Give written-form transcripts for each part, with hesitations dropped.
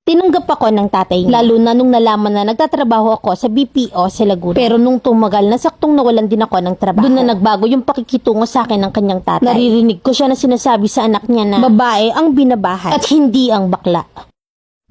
Tinanggap ako ng tatay niya, lalo na nung nalaman na nagtatrabaho ako sa BPO sa Laguna. Pero nung tumagal na saktong nawalan din ako ng trabaho. Doon na nagbago yung pakikitungo sa akin ng kanyang tatay. Naririnig ko siya na sinasabi sa anak niya na babae ang binabahay at hindi ang bakla.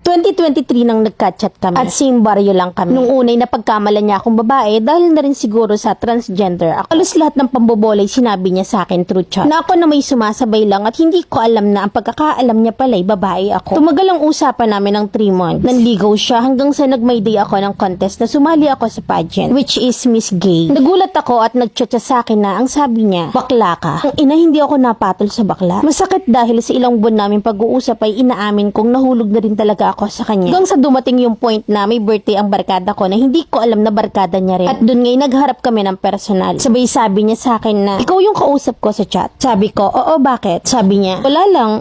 2023 nang nagka-chat kami at same baryo lang kami. Nung unay na pagkamalan niya akong babae dahil na rin siguro sa transgender ako. Alos lahat ng pambobolay sinabi niya sa akin through chat. Na ako na may sumasabay lang at hindi ko alam na ang pagkakaalam niya pala'y babae ako. Tumagal ang usapan namin ng 3 months. Nanligaw siya hanggang sa nag-may day ako ng contest na sumali ako sa pageant, which is Miss Gay. Nagulat ako at nag-chat siya sa akin na ang sabi niya, bakla ka. Ang ina, hindi ako napatol sa bakla. Masakit dahil sa ilang buwan namin pag-uusap ay inaamin kong nahulog na rin talaga ako sa kanya. Hanggang sa dumating yung point na may birthday ang barkada ko na hindi ko alam na barkada niya rin. At dun ngay nagharap kami ng personal. Sabay sabi niya sa akin na, ikaw yung kausap ko sa chat. Sabi ko, oo, bakit? Sabi niya, wala lang,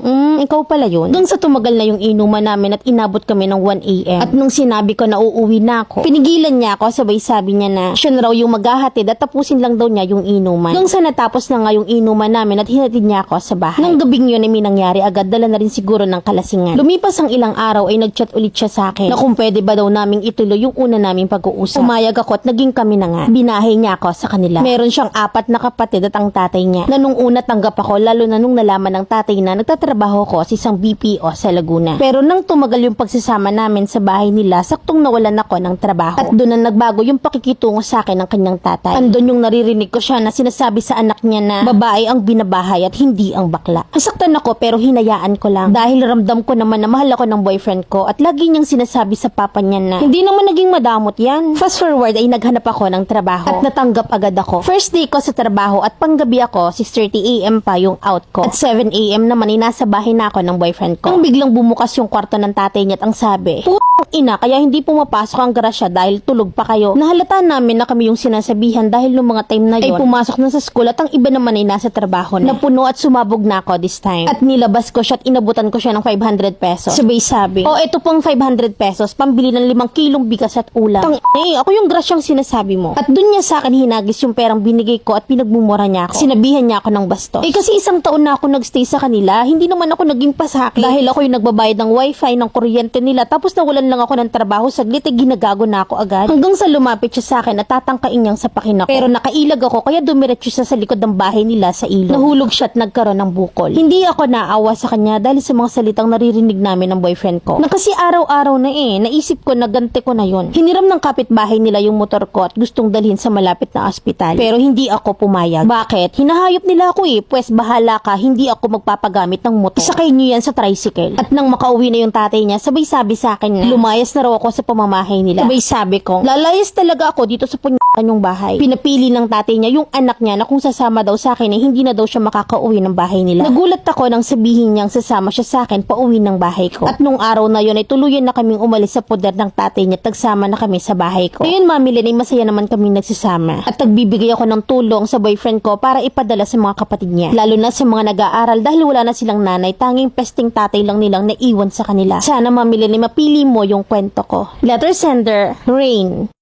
ikaw pala yun. Hanggang sa tumagal na yung inuman namin at inabot kami ng 1 AM. At nung sinabi ko na uuwi na ako, pinigilan niya ako, sabay sabi niya na siya na raw yung maghahatid at tapusin lang daw niya yung inuman. Hanggang sa natapos na nga yung inuman namin at hinatid niya ako sa bahay. Nung gabing yun ay may nangyari agad, dala na rin siguro ng kalasingan. Lumipas ang ilang araw ay nagchat ulit siya sa akin na kung pwede ba daw naming ituloy yung una naming pag-uusap. Umayag ako at naging kami na nga. Binahay niya ako sa kanila. Meron siyang 4 na kapatid at ang tatay niya na nung una tanggap ako, lalo na nung nalaman ng tatay na nagtatrabaho ko sa isang BPO sa Laguna. Pero nang tumagal yung pagsasama namin sa bahay nila, saktong nawalan ako ng trabaho. At doon na nagbago yung pakikitungo sa akin ng kanyang tatay. Andun yung naririnig ko siya na sinasabi sa anak niya na babae ang binabahay at hindi ang bakla. Nasaktan ako pero hinayaan ko lang dahil ramdam ko naman na mahal ako ng boyfriend ko at lagi niyang sinasabi sa papa niya na hindi naman naging madamot yan. Fast forward ay naghanap ako ng trabaho at natanggap agad ako. First day ko sa trabaho at panggabi ako, 6:30 AM pa yung out ko. At 7 AM naman ay nasa bahay na ako ng boyfriend ko. Nang biglang bumukas yung kwarto ng tatay niya at ang sabi, ina, kaya hindi pumapasok ang grasya dahil tulog pa kayo. Nahalata namin na kami yung sinasabihan dahil nung mga time na yon ay pumasok na sa school at ang iba naman ay nasa trabaho na. Napuno at sumabog na ako this time. At nilabas ko siya at inabutan ko siya ng 500 pesos. Sabay sabi, ito pang 500 pesos, pambili ng 5 kilong bigas at ulam. Ako yung grasyang sinasabi mo. At dun niya sa akin hinagis yung perang binigay ko at pinagmumura niya ako. Sinabihan niya ako ng bastos. Kasi 1 taon na ako nagstay sa kanila, hindi naman ako naging pasaki. Dahil ako yung nagbabayad ng wifi, ng kuryente nila, tapos nawalan lang ako ng trabaho, saglit ay ginagago na ako agad. Hanggang sa lumapit siya sa akin at tatangkain niyang sapakin ako. Pero nakailag ako kaya dumiretso siya sa likod ng bahay nila sa ilog. Nahulog siya at nagkaroon ng bukol. Hindi ako naawa sa kanya dahil sa mga salitang naririnig namin ng boyfriend ko. Na kasi araw-araw na naisip ko na ganti ko na yun. Hiniram ng kapitbahay nila yung motor ko at gustong dalhin sa malapit na ospital. Pero hindi ako pumayag. Bakit? Hinahayop nila ako Pwes bahala ka, hindi ako magpapagamit ng motor. Isakay niyo yan sa tricycle. At nang makauwi na yung tatay niya, sabay sabi sa akin na lumayas na raw ako sa pamamahay nila. Sabay sabi ko, lalayas talaga ako dito sa yung bahay. Pinapili ng tatay niya yung anak niya na kung sasama daw sa akin ay hindi na daw siya makakauwi ng bahay nila. Nagulat ako nang sabihin niyang sasama siya sa akin pauwi ng bahay ko. At nung araw na yun ay tuluyan na kaming umalis sa poder ng tatay niya at tagsama na kami sa bahay ko. Ngayon Mami Lynn ay masaya naman kaming nagsasama. At nagbibigay ako ng tulong sa boyfriend ko para ipadala sa mga kapatid niya. Lalo na sa mga nag-aaral dahil wala na silang nanay, tanging pesting tatay lang nilang naiwan sa kanila. Sana Mami Lynn ay mapili mo yung kwento ko. Letter sender, Rain.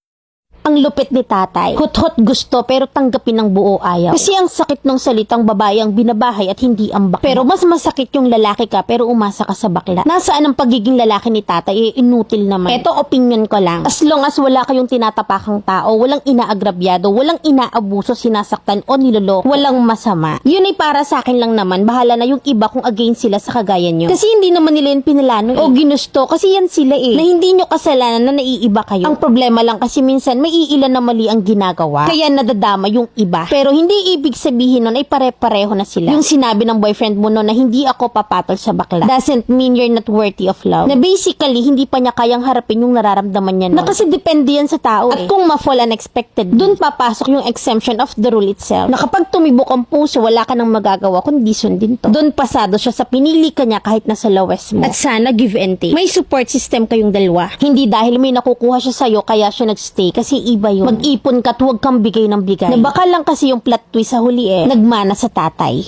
Ang lupit ni tatay. Hot-hot gusto pero tanggapin ng buo ayaw. Kasi ang sakit ng salitang babae ang binabahay at hindi ang bakla. Pero mas masakit yung lalaki ka pero umasa ka sa bakla. Nasaan ang pagiging lalaki ni tatay? Inutil naman. Ito opinion ko lang. As long as wala kayong tinatapakang tao, walang inaagrabyado, walang inaabuso, sinasaktan o niloloko, walang masama. Yun ay para sa akin lang naman. Bahala na yung iba kung against sila sa kagaya nyo. Kasi hindi naman nila yung pinalano o ginusto. Kasi yan sila na hindi nyo kasalanan na naiiba kayo. Ang problema lang kasi minsan may iilan na mali ang ginagawa. Kaya nadadama yung iba. Pero hindi ibig sabihin nun ay pare-pareho na sila. Yung sinabi ng boyfriend mo nun na hindi ako papatol sa bakla doesn't mean you're not worthy of love. Na basically, hindi pa niya kayang harapin yung nararamdaman niya nun. Na kasi depende yan sa tao At kung ma-fall unexpected, dun papasok yung exemption of the rule itself. Na kapag tumibok ang puso, wala ka nang magagawa kundi sundin to. Dun pasado siya sa pinili ka niya kahit nasa lowest mo. At sana give and take. May support system kayong dalawa. Hindi dahil may nakukuha siya sa'yo kaya siya nagstay. Kasi iba yun. Mag-ipon ka at huwag kang bigay ng bigay. Na baka lang kasi yung plot twist sa huli nagmana sa tatay.